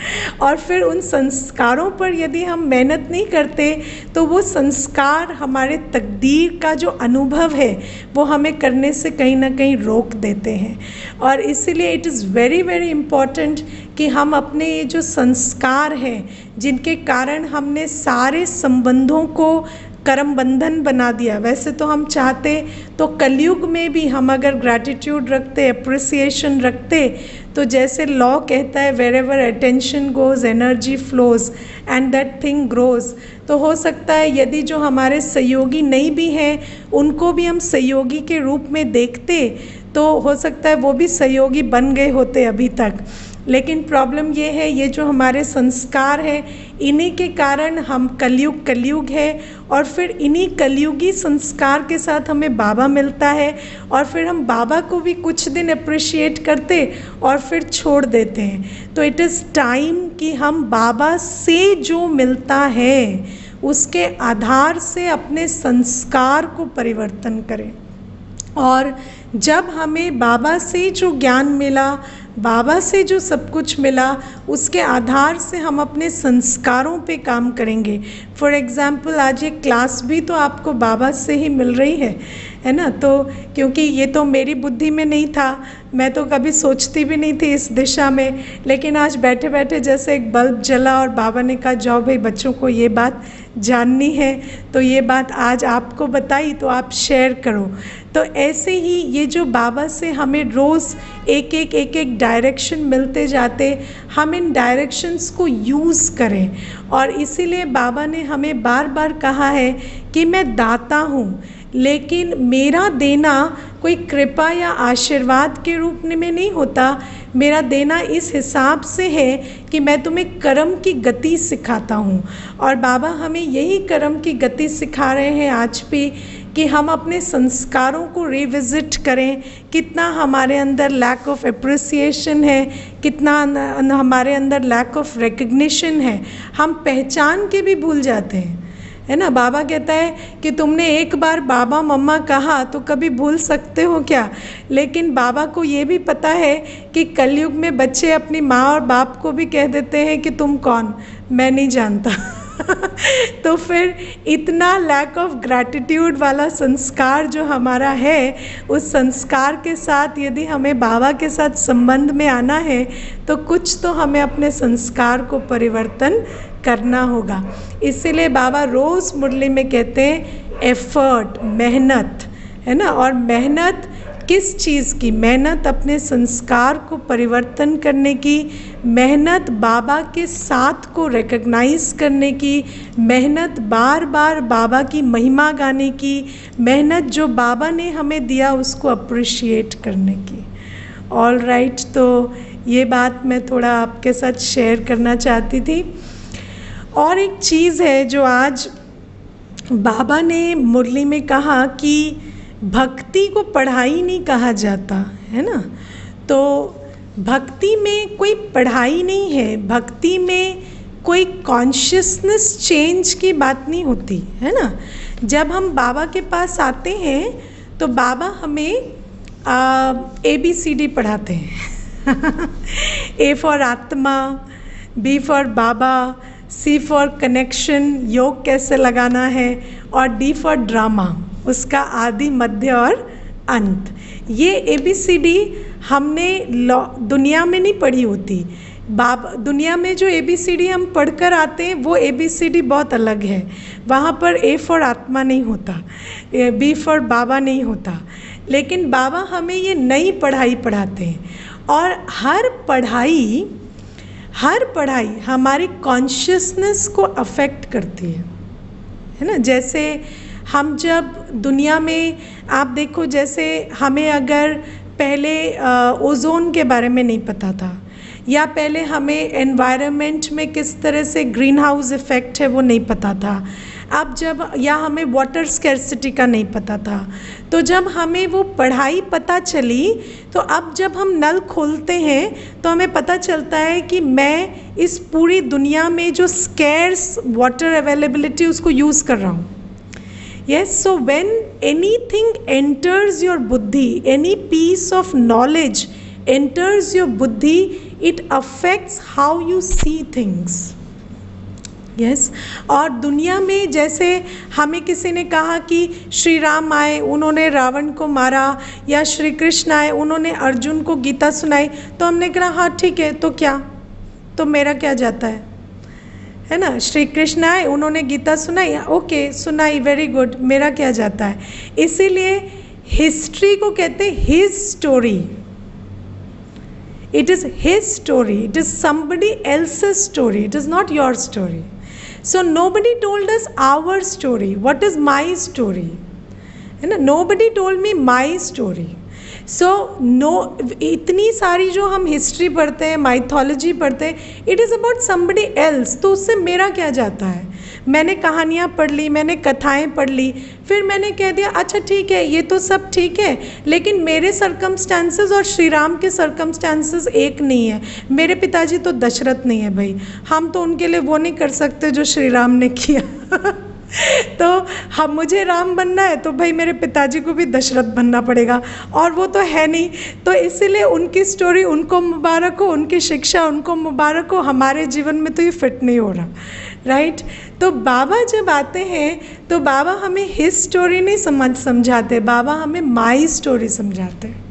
S1: और फिर उन संस्कारों पर यदि हम मेहनत नहीं करते तो वो संस्कार हमारे तकदीर का जो अनुभव है वो हमें करने से कहीं ना कहीं रोक देते हैं। और इसीलिए it is very very important कि हम अपने ये जो संस्कार हैं जिनके कारण हमने सारे संबंधों को कर्म बंधन बना दिया। वैसे तो हम चाहते तो कलयुग में भी हम अगर ग्रैटिट्यूड रखते, अप्रिसिएशन रखते तो जैसे लॉ कहता है wherever attention goes energy flows and that thing grows, तो हो सकता है यदि जो हमारे सहयोगी नहीं भी हैं उनको भी हम सहयोगी के रूप में देखते तो हो सकता है वो भी सहयोगी बन गए होते अभी तक। लेकिन प्रॉब्लम ये है, ये जो हमारे संस्कार हैं इन्हीं के कारण हम कलयुग है, और फिर इन्हीं कलयुगी संस्कार के साथ हमें बाबा मिलता है, और फिर हम बाबा को भी कुछ दिन अप्रिशिएट करते और फिर छोड़ देते हैं। तो इट इज़ टाइम कि हम बाबा से जो मिलता है उसके आधार से अपने संस्कार को परिवर्तन करें। और जब हमें बाबा से जो ज्ञान मिला, बाबा से जो सब कुछ मिला, उसके आधार से हम अपने संस्कारों पे काम करेंगे। फॉर एग्ज़ाम्पल आज ये क्लास भी तो आपको बाबा से ही मिल रही है ना। तो क्योंकि ये तो मेरी बुद्धि में नहीं था, मैं तो कभी सोचती भी नहीं थी इस दिशा में, लेकिन आज बैठे बैठे जैसे एक बल्ब जला और बाबा ने कहा जाओ भाई बच्चों को ये बात जाननी है, तो ये बात आज आपको बताई तो आप शेयर करो। तो ऐसे ही ये जो बाबा से हमें रोज़ एक एक डायरेक्शन मिलते जाते, हम इन डायरेक्शंस को यूज़ करें। और इसीलिए बाबा ने हमें बार बार कहा है कि मैं दाता हूँ, लेकिन मेरा देना कोई कृपा या आशीर्वाद के रूप में नहीं होता। मेरा देना इस हिसाब से है कि मैं तुम्हें कर्म की गति सिखाता हूँ। और बाबा हमें यही कर्म की गति सिखा रहे हैं आज भी, कि हम अपने संस्कारों को रिविज़िट करें। कितना हमारे अंदर लैक ऑफ एप्रिसिएशन है, कितना हमारे अंदर लैक ऑफ रिकग्निशन है, हम पहचान के भी भूल जाते हैं, है ना। बाबा कहता है कि तुमने एक बार बाबा मम्मा कहा तो कभी भूल सकते हो क्या। लेकिन बाबा को ये भी पता है कि कलयुग में बच्चे अपनी माँ और बाप को भी कह देते हैं कि तुम कौन, मैं नहीं जानता। तो फिर इतना लैक ऑफ ग्रैटिट्यूड वाला संस्कार जो हमारा है, उस संस्कार के साथ यदि हमें बाबा के साथ संबंध में आना है तो कुछ तो हमें अपने संस्कार को परिवर्तन करना होगा। इसीलिए बाबा रोज़ मुरली में कहते हैं एफर्ट, मेहनत, है ना। और मेहनत किस चीज़ की? मेहनत अपने संस्कार को परिवर्तन करने की, मेहनत बाबा के साथ को रिकग्नाइज करने की, मेहनत बार बार बाबा की महिमा गाने की, मेहनत जो बाबा ने हमें दिया उसको अप्रिशिएट करने की। ऑल राइट, तो ये बात मैं थोड़ा आपके साथ शेयर करना चाहती थी। और एक चीज़ है जो आज बाबा ने मुरली में कहा कि भक्ति को पढ़ाई नहीं कहा जाता, है ना। तो भक्ति में कोई पढ़ाई नहीं है, भक्ति में कोई कॉन्शियसनेस चेंज की बात नहीं होती, है ना। जब हम बाबा के पास आते हैं तो बाबा हमें ABCD पढ़ाते हैं। A फॉर आत्मा, B for Baba, C for connection, योग कैसे लगाना है, और D फॉर ड्रामा, उसका आदि मध्य और अंत। ये ABCD हमने दुनिया में नहीं पढ़ी होती। दुनिया में जो ABCD हम पढ़कर आते हैं वो ABCD बहुत अलग है। वहाँ पर A फॉर आत्मा नहीं होता, B फॉर बाबा नहीं होता, लेकिन बाबा हमें ये नई पढ़ाई पढ़ाते हैं। और हर पढ़ाई हमारी कॉन्शियसनेस को अफेक्ट करती है ना। जैसे हम जब दुनिया में आप देखो, जैसे हमें अगर पहले ओज़ोन के बारे में नहीं पता था, या पहले हमें एनवायरनमेंट में किस तरह से ग्रीन हाउस इफ़ेक्ट है वो नहीं पता था, अब जब, या हमें वाटर स्कैर्सिटी का नहीं पता था, तो जब हमें वो पढ़ाई पता चली तो अब जब हम नल खोलते हैं तो हमें पता चलता है कि मैं इस पूरी दुनिया में जो स्कैर्स वाटर अवेलेबिलिटी उसको यूज़ कर रहा हूँ। Yes, so when anything enters your buddhi, any piece of knowledge enters your buddhi, it affects how you see things. Yes, और दुनिया में जैसे हमें किसी ने कहा कि श्री राम आए, उन्होंने रावण को मारा, या श्री कृष्ण आए, उन्होंने अर्जुन को गीता सुनाई, तो हमने कहा हाँ ठीक है, तो क्या, तो मेरा क्या जाता है ना। श्री कृष्ण आए, उन्होंने गीता सुनाई, ओके सुनाई, वेरी गुड, मेरा क्या जाता है। इसीलिए हिस्ट्री को कहते हैं his story. It is his story. It is somebody else's story. It is not your story. So nobody told us our story. What is my story? है ना, nobody told me my story. So no, इतनी सारी जो हम हिस्ट्री पढ़ते हैं, माइथोलॉजी पढ़ते हैं, it is about somebody else. तो उससे मेरा क्या जाता है? मैंने कहानियाँ पढ़ ली, मैंने कथाएं पढ़ ली, फिर मैंने कह दिया अच्छा ठीक है, ये तो सब ठीक है, लेकिन मेरे सर्कमस्टांसेस और श्री राम के सर्कमस्टांसेस एक नहीं है. मेरे पिताजी तो दशरथ नहीं है भाई, हम तो उनके लिए वो नहीं कर सकते जो श्री राम ने किया. तो हम, मुझे राम बनना है तो भाई मेरे पिताजी को भी दशरथ बनना पड़ेगा, और वो तो है नहीं. तो इसीलिए उनकी स्टोरी उनको मुबारक हो, उनकी शिक्षा उनको मुबारक हो, हमारे जीवन में तो ये फिट नहीं हो रहा, राइट. तो बाबा जब आते हैं तो बाबा हमें हिज स्टोरी नहीं समझाते, बाबा हमें माई स्टोरी समझाते हैं,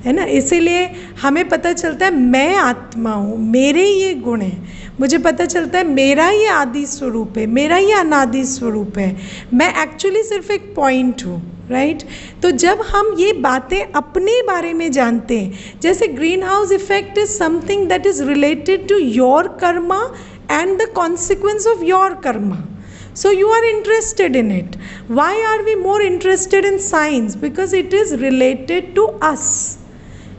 S1: है ना. इसीलिए हमें पता चलता है मैं आत्मा हूँ, मेरे ये गुण हैं. मुझे पता चलता है मेरा ये आदि स्वरूप है, मेरा ये अनादि स्वरूप है, मैं एक्चुअली सिर्फ एक पॉइंट हूँ, राइट. तो जब हम ये बातें अपने बारे में जानते हैं, जैसे greenhouse effect is something that is related to your karma and the consequence of your karma. So you are interested in it. Why are we more interested in science? Because it is related to us.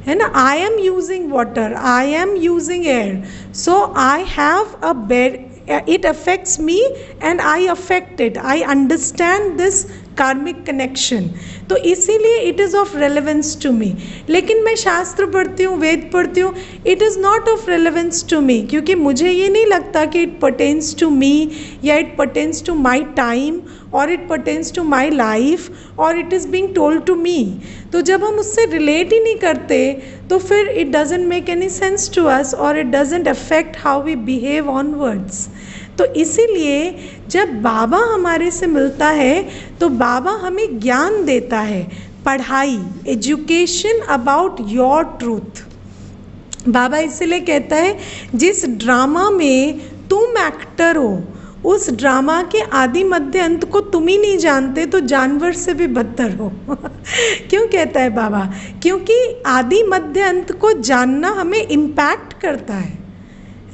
S1: है ना, I am using water, I am using air, so I have a bed, it affects me and I affect it. I understand this karmic connection. तो इसीलिए it is of relevance to me. लेकिन मैं शास्त्र पढ़ती हूँ, वेद पढ़ती हूँ, it is not of relevance to me, क्योंकि मुझे ये नहीं लगता कि इट पर्टेन्स टू मी, या it pertains to my time, और it pertains to my life, और it is being told to me. तो जब हम उससे रिलेट ही नहीं करते तो फिर it doesn't make any sense to us, और it doesn't affect how we behave onwards. तो इसीलिए जब बाबा हमारे से मिलता है तो बाबा हमें ज्ञान देता है, पढ़ाई, एजुकेशन अबाउट योर ट्रूथ. बाबा इसीलिए कहता है जिस ड्रामा में तुम एक्टर हो, उस ड्रामा के आदि मध्य अंत को तुम ही नहीं जानते तो जानवर से भी बदतर हो. क्यों कहता है बाबा? क्योंकि आदि मध्य अंत को जानना हमें इम्पैक्ट करता है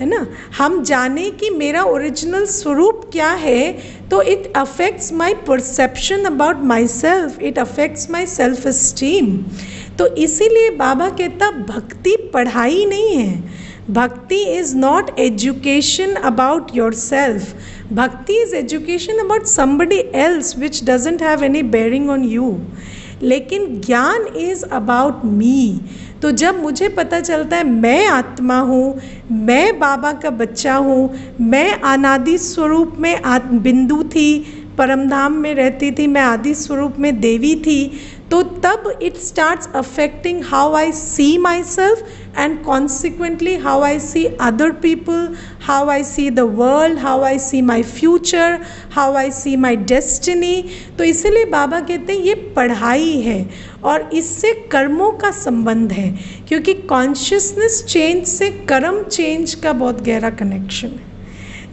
S1: ना. हम जाने कि मेरा ओरिजिनल स्वरूप क्या है, तो it affects my perception about myself, it affects my self esteem. तो इसीलिए बाबा कहता भक्ति पढ़ाई नहीं है, भक्ति is not education about yourself, भक्ति is education about somebody else which doesn't have any bearing on you. लेकिन ज्ञान इज़ अबाउट मी. तो जब मुझे पता चलता है मैं आत्मा हूँ, मैं बाबा का बच्चा हूँ, मैं अनादि स्वरूप में बिंदु थी, परमधाम में रहती थी, मैं आदि स्वरूप में देवी थी, तो तब it starts affecting how I see myself and consequently how I see other people, how I see the world, how I see my future, how I see my destiny. तो इसीलिए बाबा कहते हैं ये पढ़ाई है और इससे कर्मों का संबंध है, क्योंकि कॉन्शियसनेस चेंज से कर्म चेंज का बहुत गहरा कनेक्शन है.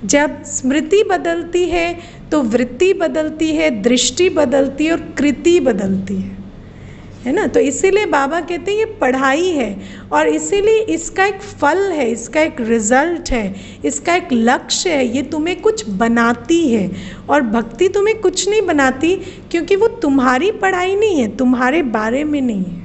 S1: जब स्मृति बदलती है तो वृत्ति बदलती है, दृष्टि बदलती है और कृति बदलती है ना. तो इसीलिए बाबा कहते हैं ये पढ़ाई है और इसीलिए इसका एक फल है, इसका एक रिजल्ट है, इसका एक लक्ष्य है. ये तुम्हें कुछ बनाती है और भक्ति तुम्हें कुछ नहीं बनाती, क्योंकि वो तुम्हारी पढ़ाई नहीं है, तुम्हारे बारे में नहीं है.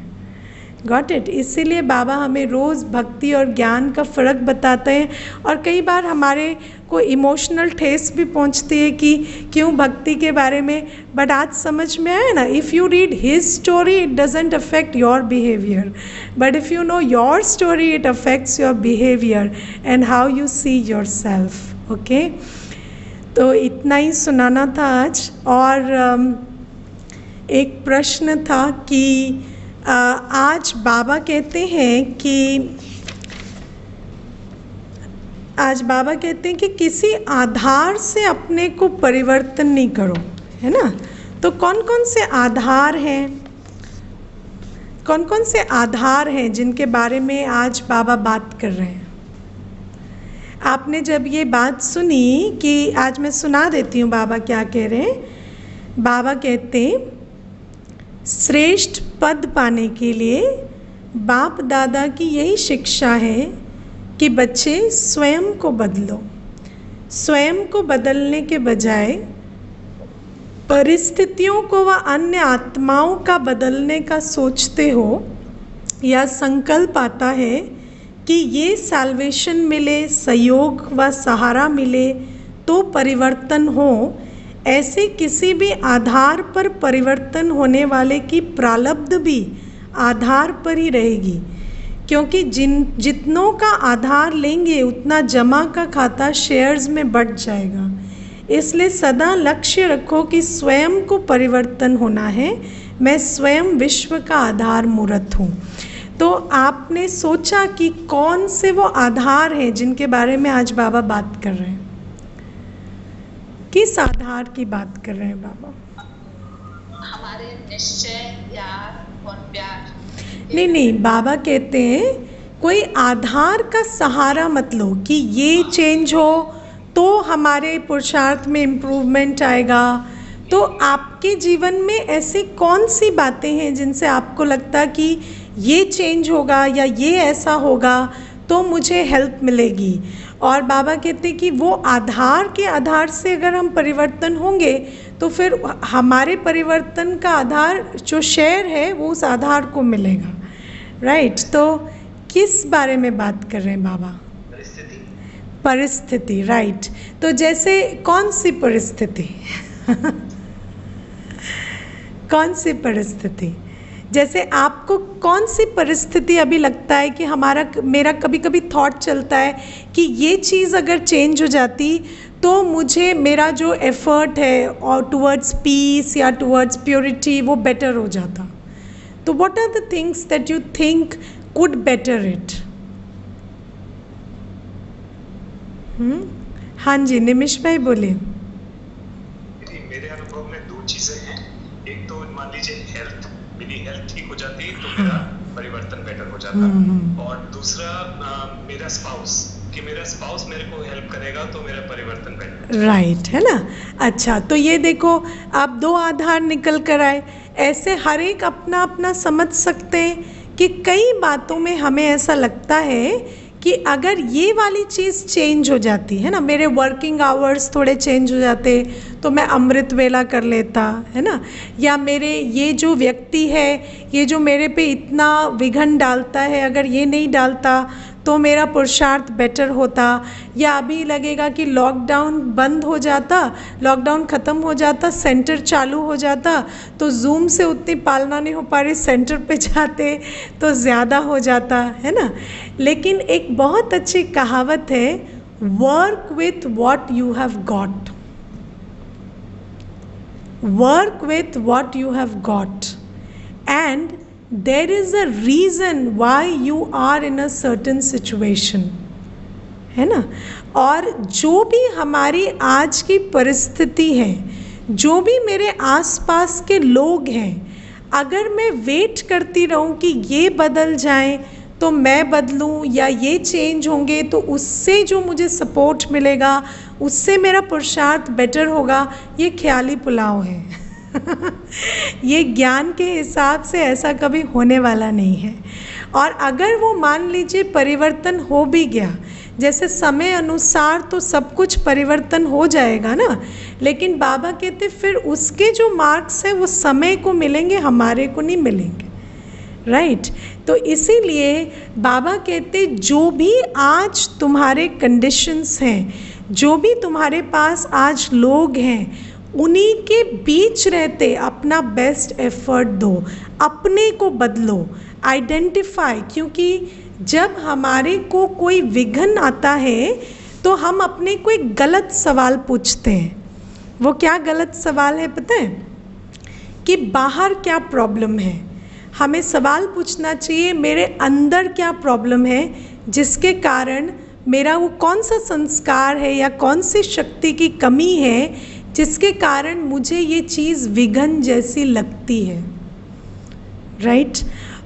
S1: Got it. इसीलिए बाबा हमें रोज़ भक्ति और ज्ञान का फ़र्क बताते हैं और कई बार हमारे को इमोशनल ठेस भी पहुंचती है कि क्यों भक्ति के बारे में. बट आज समझ में आया ना, if you read his story it doesn't affect your behaviour, but if you know your story it affects your behaviour and how you see your self. Okay, तो इतना ही सुनाना था आज. और एक प्रश्न था कि आज बाबा कहते हैं कि किसी आधार से अपने को परिवर्तन नहीं करो, है ना. तो कौन कौन से आधार हैं जिनके बारे में आज बाबा बात कर रहे हैं. आपने जब ये बात सुनी कि आज मैं सुना देती हूँ बाबा क्या कह रहे हैं. बाबा कहते हैं श्रेष्ठ पद पाने के लिए बाप दादा की यही शिक्षा है कि बच्चे स्वयं को बदलो। स्वयं को बदलने के बजाय परिस्थितियों को व अन्य आत्माओं का बदलने का सोचते हो या संकल्प आता है कि ये सैल्वेशन मिले, सहयोग व सहारा मिले तो परिवर्तन हो, ऐसे किसी भी आधार पर परिवर्तन होने वाले की प्रारब्ध भी आधार पर ही रहेगी, क्योंकि जितनों का आधार लेंगे उतना जमा का खाता शेयर्स में बढ़ जाएगा। इसलिए सदा लक्ष्य रखो कि स्वयं को परिवर्तन होना है। मैं स्वयं विश्व का आधार मूर्त हूँ। तो आपने सोचा कि कौन से वो आधार हैं जिनके बारे में आज बाबा बात कर रहे हैं? किस आधार की बात कर रहे हैं बाबा?
S2: हमारे निश्चय, यार और प्यार।
S1: नहीं, बाबा कहते हैं कोई आधार का सहारा मत लो कि ये चेंज हो तो हमारे पुरुषार्थ में इम्प्रूवमेंट आएगा। तो आपके जीवन में ऐसी कौन सी बातें हैं जिनसे आपको लगता कि ये चेंज होगा या ये ऐसा होगा तो मुझे हेल्प मिलेगी? और बाबा कहते हैं कि वो आधार के आधार से अगर हम परिवर्तन होंगे तो फिर हमारे परिवर्तन का आधार जो शेयर है वो उस आधार को मिलेगा। राइट। तो किस बारे में बात कर रहे हैं बाबा? परिस्थिति। राइट। तो जैसे कौन सी परिस्थिति? कौन सी परिस्थिति? जैसे आपको कौन सी परिस्थिति अभी लगता है कि मेरा कभी कभी थॉट चलता है कि ये चीज़ अगर चेंज हो जाती तो मुझे मेरा जो एफर्ट है और टुवर्ड्स पीस या टुवर्ड्स प्योरिटी वो बेटर हो जाता। तो what are the things that you think could better it? हाँ जी, निमिष भाई बोलिए।
S3: मेरे अनुभव में दो चीजें हैं। एक तो मान लीजिए हेल्थ, मेरी हेल्थ ठीक हो जाती तो मेरा परिवर्तन बेटर हो जाता। और दूसरा मेरा स्पाउस, कि मेरा स्पाउस मेरे को हेल्प करेगा तो मेरा परिवर्तन बेटर।
S1: राइट, है ना? अच्छा, तो ये देखो आप दो आधार निकल कर आए। ऐसे हर एक अपना अपना समझ सकते हैं कि कई बातों में हमें ऐसा लगता है कि अगर ये वाली चीज़ चेंज हो जाती है ना, मेरे वर्किंग आवर्स थोड़े चेंज हो जाते तो मैं अमृत वेला कर लेता, है ना, या मेरे ये जो व्यक्ति है ये जो मेरे पे इतना विघन डालता है अगर ये नहीं डालता तो मेरा पुरुषार्थ बेटर होता। या अभी लगेगा कि लॉकडाउन बंद हो जाता, लॉकडाउन ख़त्म हो जाता, सेंटर चालू हो जाता तो जूम से उतनी पालना नहीं हो पा रही, सेंटर पे जाते तो ज़्यादा हो जाता, है ना। लेकिन एक बहुत अच्छी कहावत है, work with what you have got. Work with what you have got and there is a reason why you are in a certain situation, है ना। और जो भी हमारी आज की परिस्थिति है, जो भी मेरे आसपास के लोग हैं, अगर मैं वेट करती रहूं कि ये बदल जाएं तो मैं बदलूं या ये चेंज होंगे तो उससे जो मुझे सपोर्ट मिलेगा उससे मेरा पुरुषार्थ बेटर होगा, ये ख्याली पुलाव है। ये ज्ञान के हिसाब से ऐसा कभी होने वाला नहीं है। और अगर वो मान लीजिए परिवर्तन हो भी गया, जैसे समय अनुसार तो सब कुछ परिवर्तन हो जाएगा ना, लेकिन बाबा कहते फिर उसके जो मार्क्स है वो समय को मिलेंगे, हमारे को नहीं मिलेंगे। राइट। तो इसीलिए बाबा कहते जो भी आज तुम्हारे कंडीशंस हैं, जो भी तुम्हारे पास आज लोग हैं, उन्हीं के बीच रहते अपना बेस्ट एफर्ट दो, अपने को बदलो, आइडेंटिफाई। क्योंकि जब हमारे को कोई विघन आता है तो हम अपने को एक गलत सवाल पूछते हैं। वो क्या गलत सवाल है पता है? कि बाहर क्या प्रॉब्लम है। हमें सवाल पूछना चाहिए मेरे अंदर क्या प्रॉब्लम है जिसके कारण मेरा वो कौन सा संस्कार है या कौन सी शक्ति की कमी है जिसके कारण मुझे ये चीज़ विघन जैसी लगती है। राइट।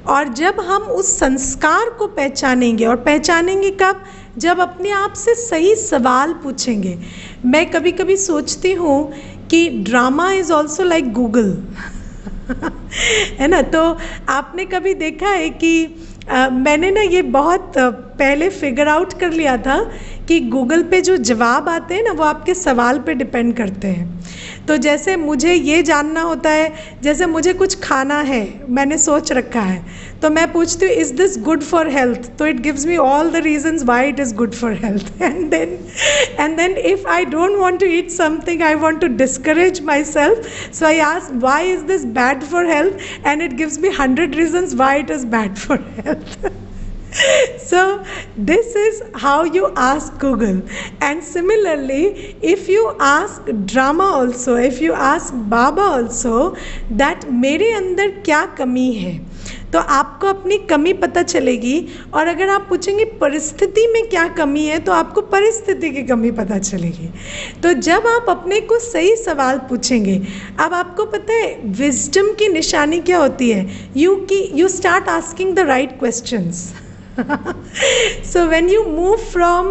S1: और जब हम उस संस्कार को पहचानेंगे, और पहचानेंगे कब? जब अपने आप से सही सवाल पूछेंगे। मैं कभी कभी सोचती हूँ कि drama is also like Google, है ना। तो आपने कभी देखा है कि मैंने ना ये बहुत पहले फिगर आउट कर लिया था कि गूगल पे जो जवाब आते हैं ना वो आपके सवाल पे डिपेंड करते हैं। तो जैसे मुझे ये जानना होता है, जैसे मुझे कुछ खाना है, मैंने सोच रखा है, तो मैं पूछती हूँ is this good for health, तो it gives me all the reasons why it is good for health. And then if I don't want to eat something, I want to discourage myself, so I ask why is this bad for health, and it gives me 100 reasons why it is bad for health. So this is how you ask Google. And similarly, if you ask drama also, if you ask Baba also that मेरे अंदर क्या कमी है, तो आपको अपनी कमी पता चलेगी। और अगर आप पूछेंगे परिस्थिति में क्या कमी है, तो आपको परिस्थिति की कमी पता चलेगी। तो जब आप अपने को सही सवाल पूछेंगे, अब आपको पता है विजडम की निशानी क्या होती है, you start asking the right questions. So when you move from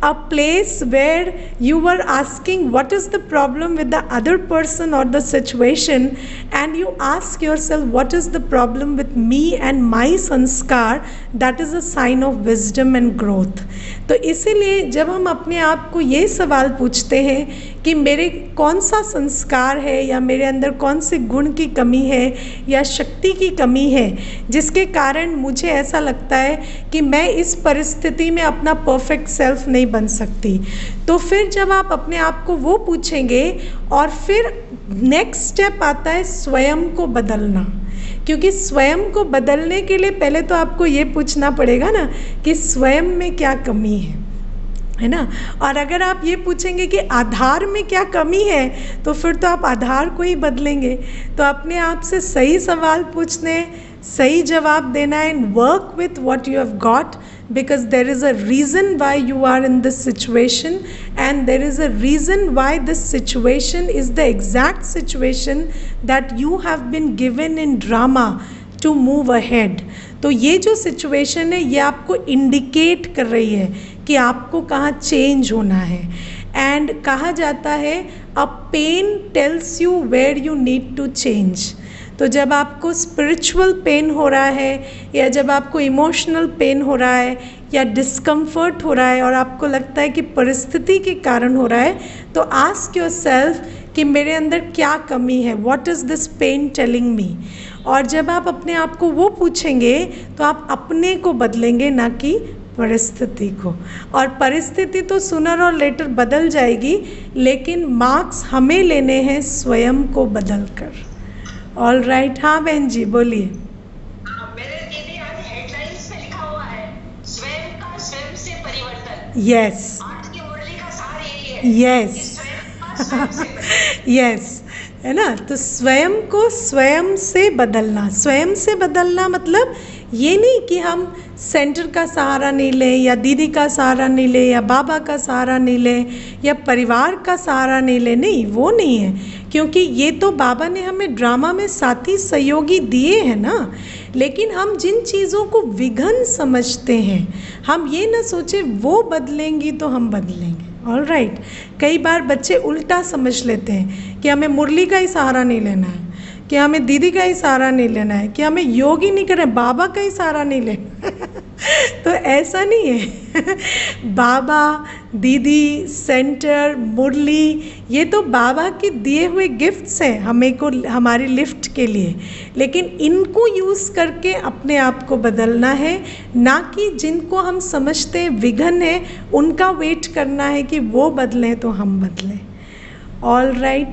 S1: a place where you were asking what is the problem with the other person or the situation, and you ask yourself what is the problem with me and my sanskar, that is a sign of wisdom and growth. तो इसीलिए जब हम अपने आप को ये सवाल पूछते हैं कि मेरे कौन सा संस्कार है, या मेरे अंदर कौन से गुण की कमी है या शक्ति की कमी है जिसके कारण मुझे ऐसा लगता है कि मैं इस परिस्थिति में अपना परफेक्ट सेल्फ नहीं बन सकती, तो फिर जब आप अपने आप को वो पूछेंगे, और फिर नेक्स्ट स्टेप आता है स्वयं को बदलना। क्योंकि स्वयं को बदलने के लिए पहले तो आपको ये पूछना पड़ेगा ना कि स्वयं में क्या कमी है ना। और अगर आप ये पूछेंगे कि आधार में क्या कमी है, तो फिर तो आप आधार को ही बदलेंगे। तो अपने आप से सही सवाल पूछने, सही जवाब देना, and work with what you have got, because there is a reason why you are in this situation, and there is a reason why this situation is the exact situation that you have been given in drama to move ahead. तो ये जो सिचुएशन है ये आपको इंडिकेट कर रही है कि आपको कहाँ चेंज होना है। एंड कहा जाता है a pain tells you where you need to change. तो जब आपको स्पिरिचुअल पेन हो रहा है, या जब आपको इमोशनल पेन हो रहा है, या डिस्कम्फर्ट हो रहा है, और आपको लगता है कि परिस्थिति के कारण हो रहा है, तो आस्क योरसेल्फ कि मेरे अंदर क्या कमी है, what is this pain telling me. और जब आप अपने आप को वो पूछेंगे तो आप अपने को बदलेंगे, ना कि परिस्थिति को। और परिस्थिति तो सूनर और लेटर बदल जाएगी, लेकिन मार्क्स हमें लेने हैं स्वयं को बदल कर। ऑल राइट, हाँ बहन जी बोलिए।
S2: मेरे दीदी आज हेडलाइंस पे लिखा हुआ है स्वयं का स्वयं से परिवर्तन।
S1: यस,
S2: आज की मुरली का सार यही है।
S1: यस,
S2: कि स्वयं का स्वयं से परिवर्तन।
S1: यस, है ना। तो स्वयं को स्वयं से बदलना, स्वयं से बदलना मतलब ये नहीं कि हम सेंटर का सहारा नहीं लें, या दीदी का सहारा नहीं लें, या बाबा का सहारा नहीं लें, या परिवार का सहारा नहीं लें, नहीं, वो नहीं है। क्योंकि ये तो बाबा ने हमें ड्रामा में साथी सहयोगी दिए हैं ना, लेकिन हम जिन चीज़ों को विघन समझते हैं, हम ये ना सोचे वो बदलेंगी तो हम बदलेंगे। ऑल राइट, कई बार बच्चे उल्टा समझ लेते हैं कि हमें मुरली का ही सहारा नहीं लेना है, कि हमें दीदी का ही सहारा नहीं लेना है, कि हमें योग ही नहीं करना है, बाबा का ही सहारा नहीं लेना तो ऐसा नहीं है बाबा, दीदी, सेंटर, मुरली, ये तो बाबा के दिए हुए गिफ्ट्स हैं हमें को, हमारी लिफ्ट के लिए। लेकिन इनको यूज़ करके अपने आप को बदलना है, ना कि जिनको हम समझते हैं विघन है उनका वेट करना है कि वो बदलें तो हम बदलें। All right.